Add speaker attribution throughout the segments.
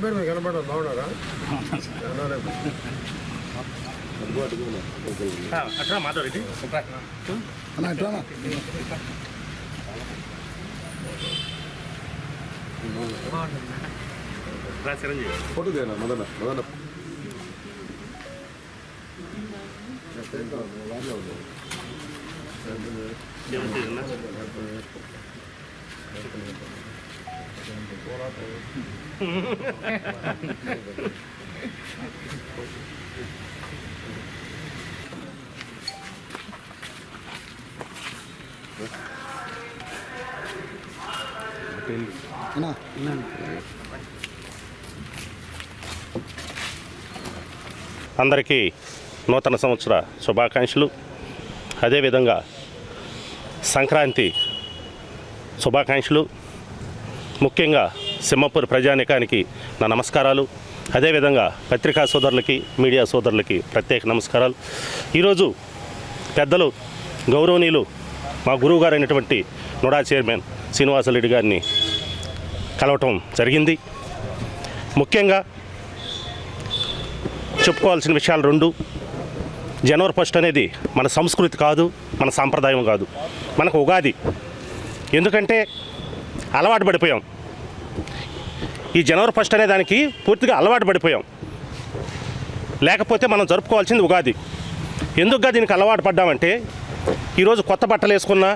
Speaker 1: పేరు మీకు కనపడారు బాగున్నారా?
Speaker 2: అట్లా మాధవరెడ్డి చిరంజీవి
Speaker 1: ఫోటో దేనా మొదల
Speaker 2: అందరికీ నూతన సంవత్సర శుభాకాంక్షలు. అదేవిధంగా సంక్రాంతి శుభాకాంక్షలు. ముఖ్యంగా సింహపూర్ ప్రజానికానికి నా నమస్కారాలు. అదేవిధంగా పత్రికా సోదరులకి, మీడియా సోదరులకి ప్రత్యేక నమస్కారాలు. ఈరోజు పెద్దలు గౌరవనీయులు మా గురువు గారు అయినటువంటి నుడా చైర్మన్ శ్రీనివాసరెడ్డి గారిని కలవటం జరిగింది. ముఖ్యంగా చెప్పుకోవాల్సిన విషయాలు రెండు. జనవరి 1 అనేది మన సంస్కృతి కాదు, మన సాంప్రదాయం కాదు, మనకు ఉగాది. ఎందుకంటే అలవాటు పడిపోయాం. ఈ జనవరి 1 అనే దానికి పూర్తిగా అలవాటు పడిపోయాం. లేకపోతే మనం జరుపుకోవాల్సింది ఉగాది. ఎందుకుగా దీనికి అలవాటు పడ్డామంటే ఈరోజు కొత్త బట్టలు వేసుకున్నా,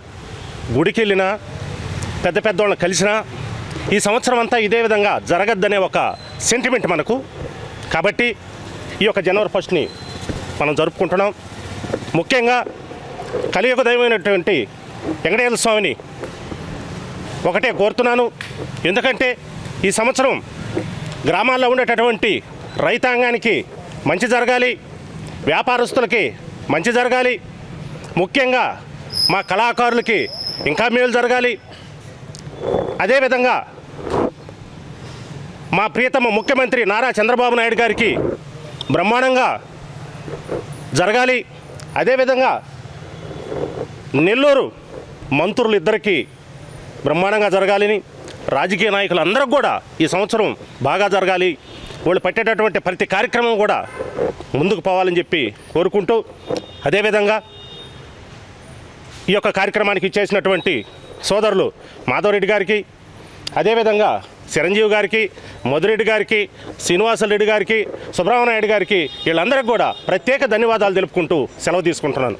Speaker 2: గుడికి వెళ్ళినా, పెద్ద పెద్దవాళ్ళని కలిసినా ఈ సంవత్సరం అంతా ఇదే విధంగా జరగద్దనే ఒక సెంటిమెంట్ మనకు. కాబట్టి ఈ యొక్క జనవరి 1ని మనం జరుపుకుంటున్నాం. ముఖ్యంగా కలియుగ దైవమైనటువంటి వెంకటేశ్వర స్వామిని ఒకటే కోరుతున్నాను. ఎందుకంటే ఈ సంవత్సరం గ్రామాల్లో ఉండేటటువంటి రైతాంగానికి మంచి జరగాలి, వ్యాపారస్తులకి మంచి జరగాలి, ముఖ్యంగా మా కళాకారులకి ఇంకా మేలు జరగాలి. అదేవిధంగా మా ప్రియతమ ముఖ్యమంత్రి నారా చంద్రబాబు నాయుడు గారికి బ్రహ్మాండంగా జరగాలి. అదేవిధంగా నెల్లూరు మంత్రులు ఇద్దరికి బ్రహ్మాండంగా జరగాలని, రాజకీయ నాయకులందరికీ కూడా ఈ సంవత్సరం బాగా జరగాలి, వాళ్ళు పట్టేటటువంటి ప్రతి కార్యక్రమం కూడా ముందుకు పోవాలని చెప్పి కోరుకుంటూ, అదేవిధంగా ఈ యొక్క కార్యక్రమానికి ఇచ్చేసినటువంటి సోదరులు మాధవరెడ్డి గారికి, అదేవిధంగా చిరంజీవి గారికి, మధురెడ్డి గారికి, శ్రీనివాసరెడ్డి గారికి, సుబ్రహ్మణ్య నాయుడు గారికి, వీళ్ళందరికీ కూడా ప్రత్యేక ధన్యవాదాలు తెలుపుకుంటూ సెలవు తీసుకుంటున్నాను.